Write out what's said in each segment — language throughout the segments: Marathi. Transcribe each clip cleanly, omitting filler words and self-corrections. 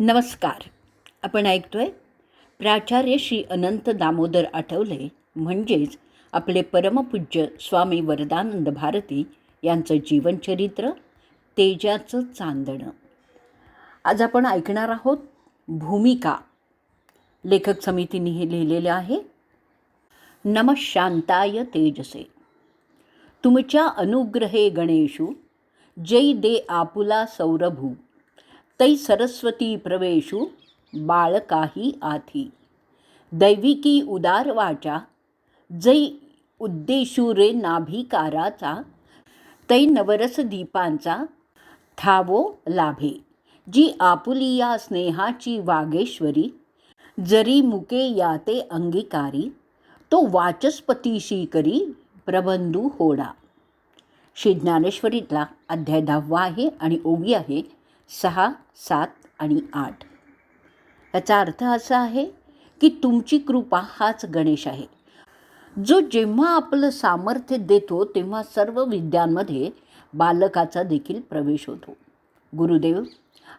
नमस्कार. आपण ऐकतोय प्राचार्य श्री अनंत दामोदर आठवले म्हणजेच आपले परमपूज्य स्वामी वरदानंद भारती यांचं जीवनचरित्र तेजाचं चांदणं. आज आपण ऐकणार आहोत भूमिका. लेखक समितीने हे लिहिलेलं आहे. नमः शांताय तेजसे. तुमच्या अनुग्रहे गणेशु जय दे आपुला सौरभू. तै सरस्वती प्रवेशु बाळकाही आथी. दैविकी उदार वाचा जै उद्देशू रे नाभिकाराचा. तै नवरस दीपांचा थावो लाभे. जी आपुलिया स्नेहाची वागेश्वरी जरी मुके याते अंगीकारी. तो वाचस्पतीशी करी प्रबंधू होडा. श्री ज्ञानेश्वरीतला अध्याय 10 आहे आणि ओवी आहे 6, 7 आणि 8. याचा अर्थ असा आहे की तुमची कृपा हाच गणेश आहे, जो जेव्हा आपलं सामर्थ्य देतो तेव्हा सर्व विद्यांमध्ये बालकाचा देखील प्रवेश होतो. गुरुदेव,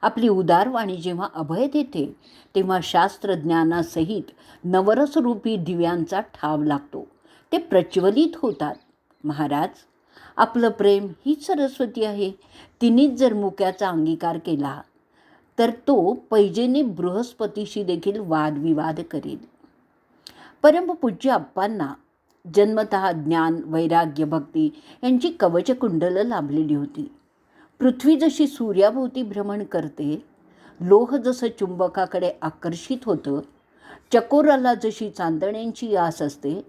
आपली उदारवाणी जेव्हा अभय देते तेव्हा शास्त्रज्ञानासहित नवरसरूपी दिव्यांचा ठाव लागतो. ते प्रज्वलित होतात. महाराज, आपलं प्रेम हीच सरस्वती आहे. तिनेच जर मुक्याचा अंगीकार केला तर तो पैजेने बृहस्पतीशी देखील वादविवाद करेल. परमपूज्य आप्पांना जन्मतः ज्ञान, वैराग्य, भक्ती यांची कवचकुंडलं लाभलेली होती. पृथ्वी जशी सूर्याभोवती भ्रमण करते, लोह जसं चुंबकाकडे आकर्षित होतं, चकोराला जशी चांदण्यांची आस असते,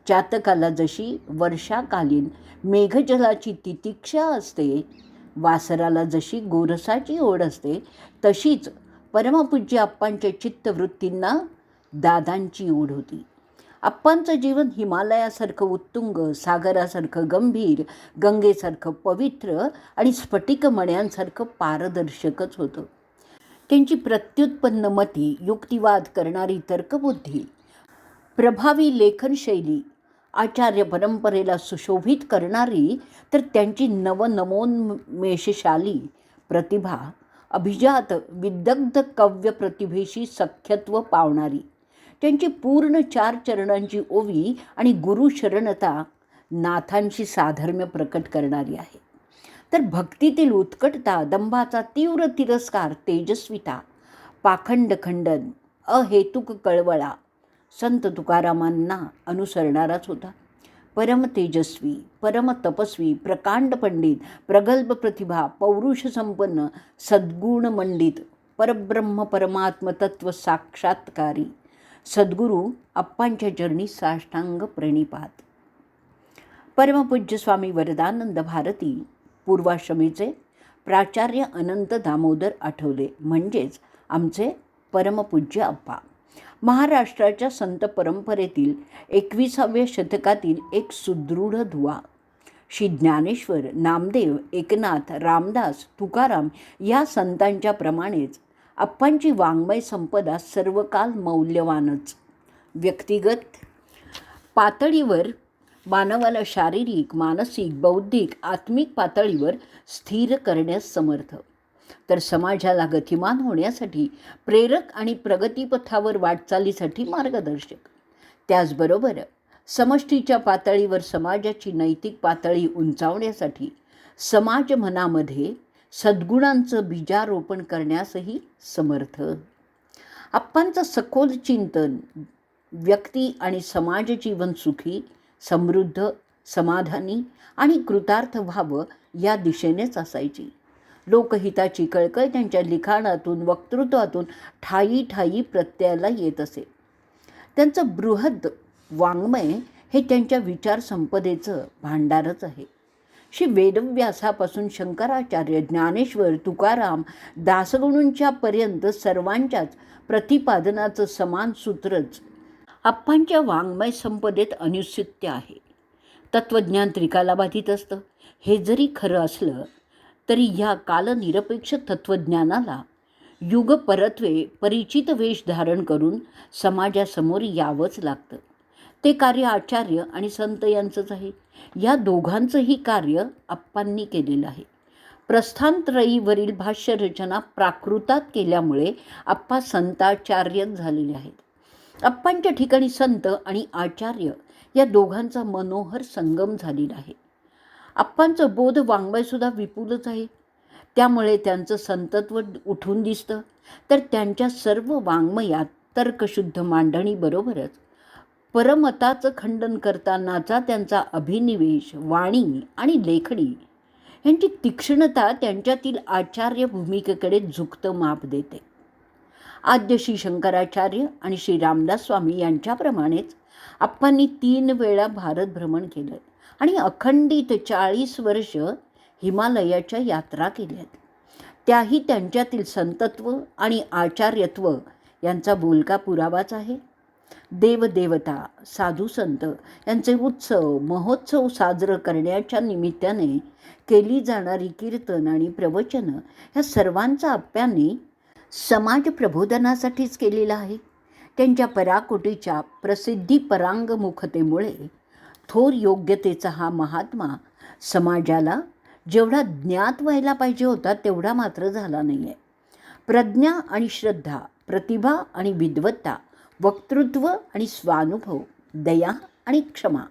चातकाला जशी वर्षाकालीन मेघजलाची तितिक्षा असते, वासराला जशी गोरसाची ओढ असते, तशीच परमपूज्य आप्पांच्या चित्तवृत्तींना दादांची ओढ होती. आप्पांचं जीवन हिमालयासारखं उत्तुंग, सागरासारखं गंभीर, गंगेसारखं पवित्र आणि स्फटिकमण्यांसारखं पारदर्शकच होतं. त्यांची प्रत्युत्पन्न मती, युक्तिवाद करणारी तर्कबुद्धी, प्रभावी लेखनशैली, आचार्य परंपरेला सुशोभित करणारी तर त्यांची नवनमोन्मेषशाली प्रतिभा, अभिजात विदग्ध कव्य प्रतिभेशी सख्यत्व पावणारी, त्यांची पूर्ण 4 चरणांची ओवी आणि गुरुशरणता नाथांशी साधर्म्य प्रकट करणारी आहे. तर भक्तीतील उत्कटता, दंभाचा तीव्र तिरस्कार, तेजस्विता, पाखंड खंडन, अहेतुक कळवळा संत तुकारामांना अनुसरणाराच होता. परम तेजस्वी, परम तपस्वी, प्रकांड पंडित, प्रगल्भ प्रतिभा, पौरुष संपन्न, सद्गुण मंडित, परब्रह्म परमात्म तत्व साक्षात्कारी सद्गुरू आप्पांच्या चरणी साष्टांग प्रणिपात. परमपूज्य स्वामी वरदानंद भारती पूर्वाश्रमीचे प्राचार्य अनंत दामोदर आठवले म्हणजेच आमचे परमपूज्य आप्पा, महाराष्ट्राच्या संत परंपरेतील 21व्या शतकातील एक सुदृढ दुवा. श्री ज्ञानेश्वर, नामदेव, एकनाथ, रामदास, तुकाराम या संतांच्या प्रमाणेच आप्पांची वाङ्मय संपदा सर्वकाल मौल्यवानच. व्यक्तिगत पातळीवर मानवाला शारीरिक, मानसिक, बौद्धिक, आत्मिक पातळीवर स्थिर करण्यास समर्थ, तर समाजाला गतिमान होण्यासाठी प्रेरक आणि प्रगतीपथावर वाटचालीसाठी मार्गदर्शक. त्याचबरोबर समष्टीच्या पातळीवर समाजाची नैतिक पातळी उंचावण्यासाठी समाज मनामध्ये सद्गुणांचं बीजारोपण करण्यासही समर्थ. आप्पांचं सखोल चिंतन व्यक्ती आणि समाज जीवन सुखी, समृद्ध, समाधानी आणि कृतार्थ व्हावं या दिशेनेच असायची. लोकहिताची कळकळ त्यांच्या लिखाणातून, वक्तृत्वातून ठायी ठायी प्रत्ययाला येत असे. त्यांचं बृहद वाङ्मय हे त्यांच्या विचारसंपदेचं भांडारच आहे. श्री वेदव्यासापासून शंकराचार्य, ज्ञानेश्वर, तुकाराम, दासगणूंच्या पर्यंत सर्वांच्याच प्रतिपादनाचं समान सूत्रच आप्पांच्या वाङ्मय संपदेत अनुस्यूत आहे. तत्त्वज्ञान त्रिकाला बाधित असतं हे जरी खरं असलं तरी ह्या कालनिरपेक्ष तत्त्वज्ञानाला युगपरत्वे परिचित वेश धारण करून समाजासमोर यावंच लागतं. ते कार्य आचार्य आणि संत यांचंच आहे. या दोघांचंही कार्य आप्पांनी केलेलं आहे. प्रस्थानत्रयीवरील भाष्यरचना प्राकृतात केल्यामुळे आप्पा संताचार्य झालेले आहेत. आप्पांच्या ठिकाणी संत आणि आचार्य या दोघांचा मनोहर संगम झालेला आहे. आप्पांचं बोध वाङ्मयसुद्धा विपुलच आहे. त्यामुळे त्यांचं संतत्व उठून दिसतं. तर त्यांच्या सर्व वाङ्मयात तर्कशुद्ध मांडणीबरोबरच परमताचं खंडन करतानाचा त्यांचा अभिनिवेश, वाणी आणि लेखणी यांची तीक्ष्णता त्यांच्यातील आचार्य भूमिकेकडे झुकतं माप देते. आद्य श्री शंकराचार्य आणि श्री रामदास स्वामी यांच्याप्रमाणेच आप्पांनी 3 वेळा भारत भ्रमण केलं आणि अखंडित 40 वर्ष हिमालयाच्या यात्रा केल्यात. त्याही त्यांच्यातील संतत्व आणि आचार्यत्व यांचा बोलका पुरावाच आहे. देवदेवता, साधू संत यांचे उत्सव, महोत्सव साजरं करण्याच्या निमित्ताने केली जाणारी कीर्तन आणि प्रवचनं ह्या सर्वांचा आप्यांनी समाज प्रबोधनासाठीच केलेला आहे. त्यांच्या पराकोटीच्या प्रसिद्धी परांगमुखतेमुळे थोर योग्यतेचा हा महात्मा समाजाला जेवढा ज्ञात व्हायला पाहिजे होता तेवढा मात्र झाला नाही आहे. प्रज्ञा आणि श्रद्धा, प्रतिभा आणि विद्वत्ता, वक्तृत्व आणि स्वानुभव, दया आणि क्षमा,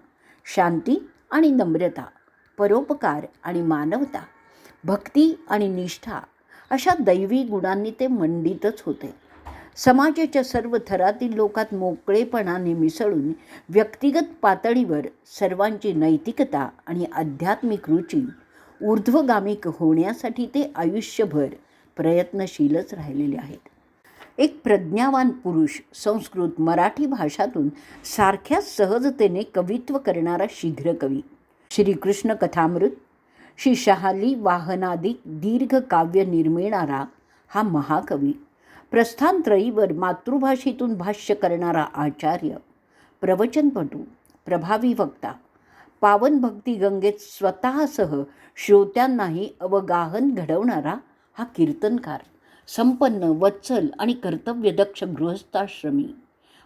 शांती आणि नम्रता, परोपकार आणि मानवता, भक्ती आणि निष्ठा अशा दैवी गुणांनी ते मंडितच होते. समाजाच्या सर्व थरातील लोकात मोकळेपणाने मिसळून व्यक्तिगत पातळीवर सर्वांची नैतिकता आणि आध्यात्मिक रुची ऊर्ध्वगामी होण्यासाठी ते आयुष्यभर प्रयत्नशीलच राहिलेले आहेत. एक प्रज्ञावान पुरुष संस्कृत मराठी भाषातून सारख्याच सहजतेने कवित्व करणारा शीघ्र कवी, श्रीकृष्ण कथामृत, श्री शहाली वाहनादी दीर्घ काव्य निर्मिणारा हा महाकवी, प्रस्थानत्रयीवर मातृभाषेतून भाष्य करणारा आचार्य, प्रवचनपटू, प्रभावी वक्ता, पावन भक्ती गंगेत स्वतःसह श्रोत्यांनाही अवगाहन घडवणारा हा कीर्तनकार, संपन्न, वत्सल आणि कर्तव्यदक्ष गृहस्थाश्रमी,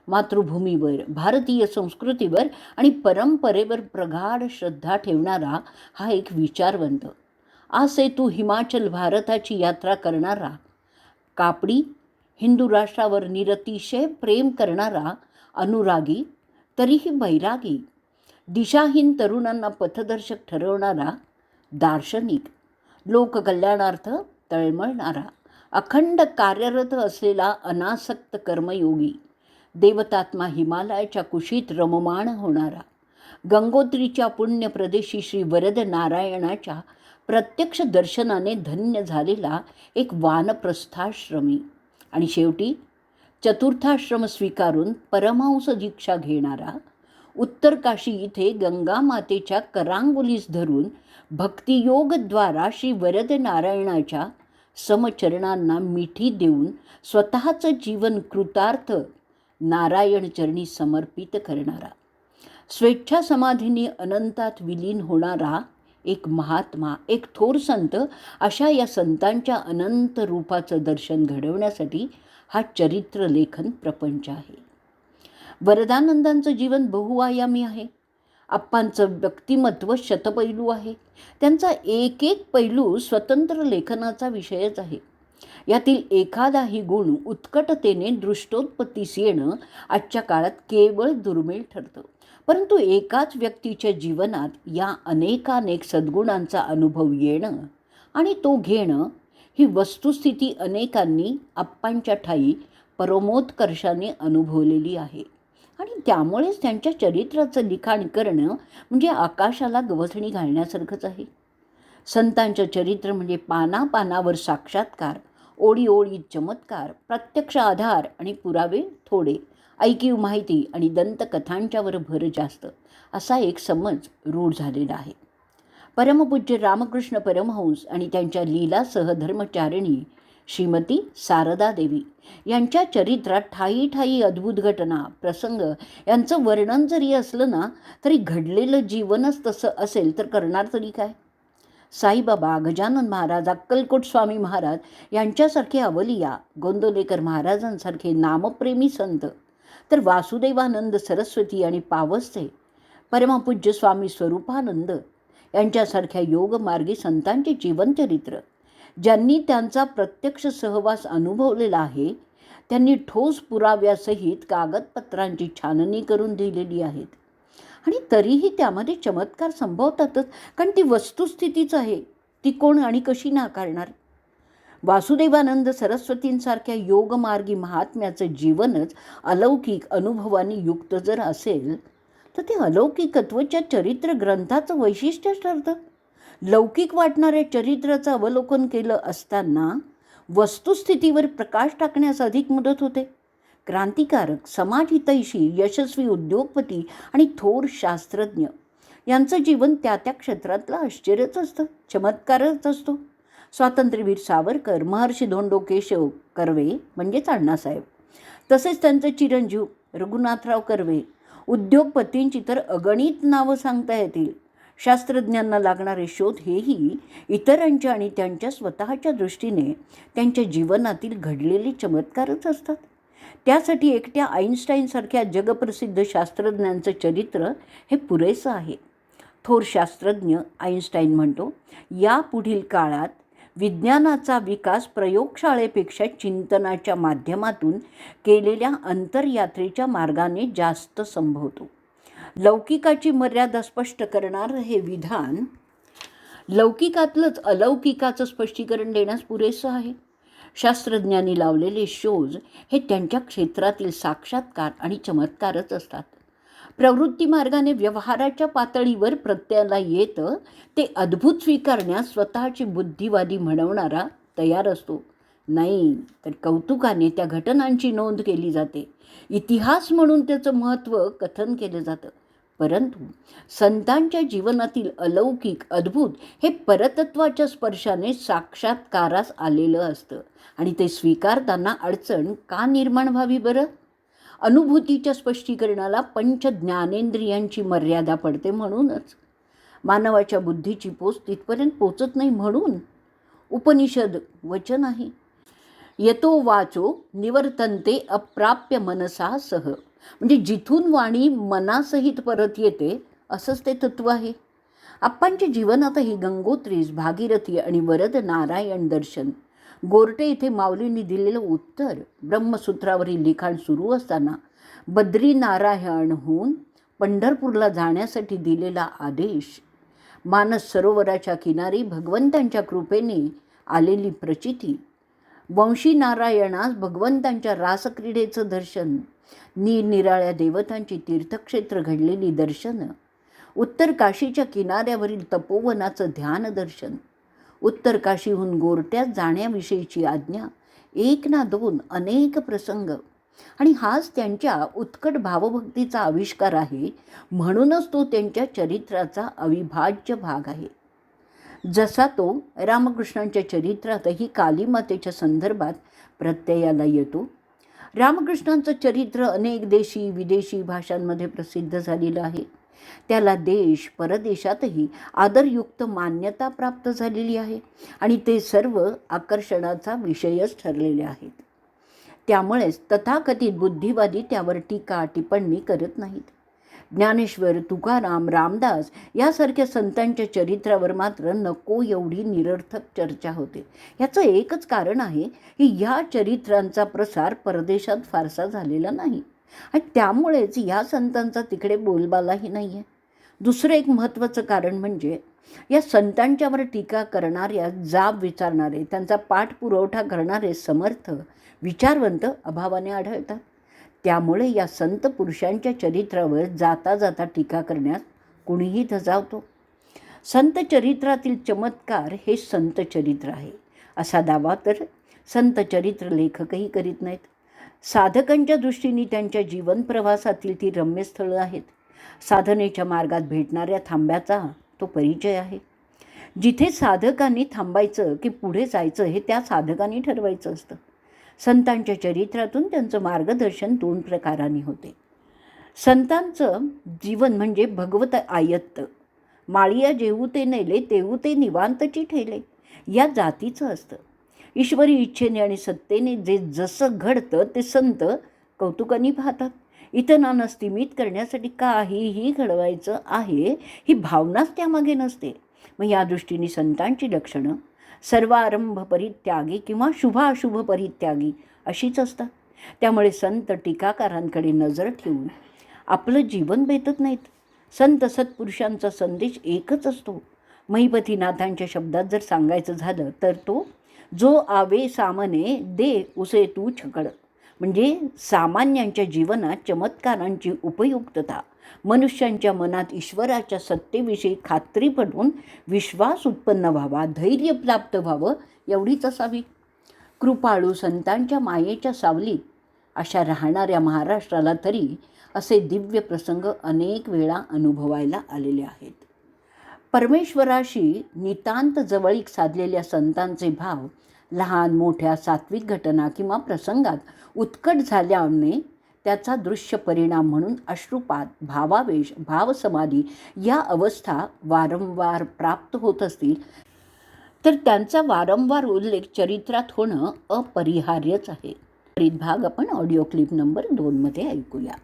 मातृभूमीवर, भारतीय संस्कृतीवर आणि परंपरेवर प्रगाढ श्रद्धा ठेवणारा हा एक विचारवंत, आसे तू हिमाचल भारताची यात्रा करणारा, कापडी हिंदू राष्ट्रावर निरतिशय प्रेम करणारा, अनुरागी तरीही वैरागी, दिशाहीन तरुणांना पथदर्शक ठरवणारा, दार्शनिक, लोककल्याणार्थ तळमळणारा, अखंड कार्यरत असलेला अनासक्त कर्मयोगी, देवतात्मा हिमालयाच्या कुशीत रममाण होणारा, गंगोत्रीच्या पुण्यप्रदेशी श्री वरद नारायणाच्या प्रत्यक्ष दर्शनाने धन्य झालेला एक वानप्रस्थाश्रमी आणि शेवटी चतुर्थाश्रम स्वीकारून परमहंस दीक्षा घेणारा, उत्तर काशी इथे गंगा मातेच्या करांगुलीस धरून भक्तियोगद्वारा श्री वरद नारायणाच्या समचरणांना मिठी देऊन स्वतःचं जीवन कृतार्थ नारायणचरणी समर्पित करणारा, स्वेच्छा समाधीने अनंतात विलीन होणारा एक महात्मा, एक थोर संत, अशा या संतांच्या अनंत रूपाचं दर्शन घडवण्यासाठी हा चरित्रलेखन प्रपंच आहे. वरदानंदांचं जीवन बहुआयामी आहे. आप्पांचं व्यक्तिमत्व शतपैलू आहे. त्यांचा एक एक पैलू स्वतंत्र लेखनाचा विषयच आहे. यातील एखादाही गुण उत्कटतेने दृष्टोत्पत्तीस येणं आजच्या काळात केवळ दुर्मिळ ठरतं. परंतु एकाच व्यक्तीच्या जीवनात या अनेकानेक सद्गुणांचा अनुभव येणं आणि तो घेणं ही वस्तुस्थिती अनेकांनी आप्पांच्या ठायी परमोत्कर्षाने अनुभवलेली आहे. आणि त्यामुळेच त्यांच्या चरित्राचं लिखाण करणं म्हणजे आकाशाला गवसणी घालण्यासारखंच आहे. संतांचं चरित्र म्हणजे पानापानावर साक्षात्कार, ओळी ओळीत चमत्कार, प्रत्यक्ष आधार आणि पुरावे थोडे, ऐकीव माहिती आणि दंतकथांच्यावर भर जास्त, असा एक समज रूढ झालेला आहे. परमपूज्य रामकृष्ण परमहंस आणि त्यांच्या लीला सहधर्मचारिणी श्रीमती शारदा देवी यांच्या चरित्रात ठायी ठायी अद्भुत घटना, प्रसंग यांचं वर्णन जरी असलं ना तरी घडलेलं जीवनच तसं असेल तर करणार तरी काय. साईबाबा, गजानन महाराज, अक्कलकोट स्वामी महाराज यांच्यासारखे अवलिया, गोंदवलेकर महाराजांसारखे नामप्रेमी संत, तर वासुदेवानंद सरस्वती आणि पावसचे परमपूज्य स्वामी स्वरूपानंद यांच्यासारख्या योगमार्गी संतांचे जीवनचरित्र, ज्यांनी त्यांचा प्रत्यक्ष सहवास अनुभवलेला आहे, त्यांनी ठोस पुराव्यासहित कागदपत्रांची छाननी करून दिलेली आहेत. आणि तरीही त्यामध्ये चमत्कार संभवतातच, कारण ती वस्तुस्थितीच आहे. ती कोण आणि कशी नाकारणार? वासुदेवानंद सरस्वतींसारख्या योगमार्गी महात्म्याचं जीवनच अलौकिक अनुभवांनी युक्त जर असेल, तर ते अलौकिकत्वच्या चरित्र ग्रंथाचं वैशिष्ट्यच ठरतं. लौकिक वाटणाऱ्या चरित्राचं अवलोकन केलं असताना वस्तुस्थितीवर प्रकाश टाकण्यास अधिक मदत होते. क्रांतिकारक, समाजहितैषी, यशस्वी उद्योगपती आणि थोर शास्त्रज्ञ यांचं जीवन त्या त्या क्षेत्रातलं आश्चर्यच असतं, चमत्कारच असतो. स्वातंत्र्यवीर सावरकर, महर्षी धोंडो केशव कर्वे म्हणजेच अण्णासाहेब, तसेच त्यांचे चिरंजीव रघुनाथराव कर्वे, उद्योगपतींची तर अगणित नावं सांगता येतील. शास्त्रज्ञांना लागणारे शोध हेही इतरांच्या आणि त्यांच्या स्वतःच्या दृष्टीने त्यांच्या जीवनातील घडलेले चमत्कारच असतात. त्यासाठी एकट्या आईन्स्टाईनसारख्या जगप्रसिद्ध शास्त्रज्ञांचं चरित्र हे पुरेसं आहे. थोर शास्त्रज्ञ आईन्स्टाईन म्हणतो, या पुढील काळात विज्ञानाचा विकास प्रयोगशाळेपेक्षा चिंतनाच्या माध्यमातून केलेल्या अंतर्यात्रेच्या मार्गाने जास्त संभवतो. लौकिकाची मर्यादा स्पष्ट करणारं हे विधान लौकिकातलंच अलौकिकाचं स्पष्टीकरण देण्यास पुरेसं आहे. शास्त्रज्ञांनी लावलेले शोध हे त्यांच्या क्षेत्रातील साक्षात्कार आणि चमत्कारच असतात. प्रवृत्ती मार्गाने व्यवहाराच्या पातळीवर प्रत्ययाला येतं ते अद्भुत स्वीकारण्यास स्वतःची बुद्धिवादी म्हणवणारा तयार असतो. नाही तर कौतुकाने त्या घटनांची नोंद केली जाते, इतिहास म्हणून त्याचं महत्त्व कथन केलं जातं. परंतु संतांच्या जीवनातील अलौकिक अद्भुत हे परतत्वाच्या स्पर्शाने साक्षात्कारास आलेलं असतं आणि ते स्वीकारताना अडचण का निर्माण व्हावी बरं? अनुभूतीच्या स्पष्टीकरणाला पंच ज्ञानेंद्रियांची मर्यादा पडते म्हणूनच. मानवाच्या बुद्धीची पोच तिथपर्यंत पोचत नाही म्हणून उपनिषद वचन आहे, यतो वाचो निवर्तन्ते अप्राप्य मनसा सह, म्हणजे जिथून वाणी मनासहित परत येते असंच ते तत्व आहे. आप्पांच्या जीवनातही गंगोत्रीस, भागीरथी आणि वरद नारायण दर्शन, गोरटे येथे माऊलींनी दिलेलं उत्तर, ब्रह्मसूत्रावरील लिखाण सुरू असताना बद्रीनारायणहून पंढरपूरला जाण्यासाठी दिलेला आदेश, मानस सरोवराच्या किनारी भगवंतांच्या कृपेने आलेली प्रचिती, वंशी नारायणास भगवंतांच्या रासक्रीडेचं दर्शन, निरनिराळ्या देवतांची तीर्थक्षेत्र घडलेली दर्शनं, उत्तर काशीच्या किनाऱ्यावरील तपोवनाचं ध्यान दर्शन, उत्तर काशीहून गोरट्यात जाण्याविषयीची आज्ञा, एक ना दोन अनेक प्रसंग, आणि हाच त्यांच्या उत्कट भावभक्तीचा आविष्कार आहे. म्हणूनच तो त्यांच्या चरित्राचा अविभाज्य भाग आहे. जसा तो रामकृष्णांच्या चरित्रातही कालीमातेच्या संदर्भात प्रत्ययाला येतो. रामकृष्णांचं चरित्र अनेक देशी विदेशी भाषांमध्ये प्रसिद्ध झालेलं आहे. त्याला देश परदेशातही आदरयुक्त मान्यता प्राप्त झालेली आहे आणि ते सर्व आकर्षणाचा विषयच ठरलेले आहेत. त्यामुळेच तथाकथित बुद्धिवादी त्यावर टीका टिप्पणी करत नाहीत. ज्ञानेश्वर, तुकाराम, रामदास यासारख्या संतांच्या चरित्रावर मात्र नको एवढी निरर्थक चर्चा होते. याचं एकच कारण आहे की या चरित्रांचा प्रसार परदेशात फारसा झालेला नाही आणि त्यामुळेच या संतांचा तिकडे बोलबालाही नाही आहे. दुसरं एक महत्त्वाचं कारण म्हणजे या संतांच्यावर टीका करणाऱ्या, जाब विचारणारे, त्यांचा पाठपुरवठा करणारे समर्थ विचारवंत अभावाने आढळतात. त्यामुळे या संत पुरुषांच्या चरित्रावर जाता जाता टीका करण्यास कुणीही धजावतो. संत चरित्रातील चमत्कार हे संत चरित्र आहे असा दावा तर संत चरित्र लेखकही करीत नाहीत. साधकांच्या दृष्टीने त्यांच्या जीवनप्रवासातील ती रम्यस्थळं आहेत. साधनेच्या मार्गात भेटणाऱ्या थांब्याचा तो परिचय आहे. जिथे साधकांनी थांबायचं की पुढे जायचं हे त्या साधकांनी ठरवायचं असतं. संतांच्या चरित्रातून त्यांचं मार्गदर्शन दोन प्रकारांनी होते. संतांचं जीवन म्हणजे भगवत आयत्त, माळिया जेऊ ते नेले तेऊ ते निवांतची ठेले या जातीचं असतं. ईश्वरी इच्छेने आणि सत्तेने जे जसं घडतं ते संत कौतुकाने पाहतात. इतरांना स्तिमित करण्यासाठी काहीही घडवायचं आहे ही भावनाच त्यामागे नसते. मग या दृष्टीने संतांची लक्षणं सर्वारंभ परित्यागी किंवा शुभाशुभ परित्यागी अशीच असतात. त्यामुळे संत टीकाकारांकडे नजर ठेवून आपलं जीवन बेतत नाहीत. संत सत्पुरुषांचा संदेश एकच असतो. महिपतीनाथांच्या शब्दात जर सांगायचं झालं तर तो जो आवे सामने दे उसे तू छकड. म्हणजे सामान्यांच्या जीवनात चमत्कारांची उपयुक्तता, मनुष्यांच्या मनात ईश्वराच्या सत्तेविषयी खात्री पडून विश्वास उत्पन्न व्हावा, धैर्य प्राप्त व्हावं एवढीच असावी. कृपाळू संतांच्या मायेच्या सावलीत अशा राहणाऱ्या महाराष्ट्राला तरी असे दिव्य प्रसंग अनेक वेळा अनुभवायला आलेले आहेत. परमेश्वराशी नितांत जवळीक साधलेल्या संतांचे भाव लहान मोठ्या सात्विक घटना किंवा प्रसंगात उत्कट झाल्याने त्याचा दृश्य परिणाम म्हणून अश्रुपात, भावावेश, भावसमाधी या अवस्था वारंवार प्राप्त होत असतील तर त्यांचा वारंवार उल्लेख चरित्रात होणं अपरिहार्यच आहे. भाग आपण ऑडिओ क्लिप नंबर 2 मध्ये ऐकूया.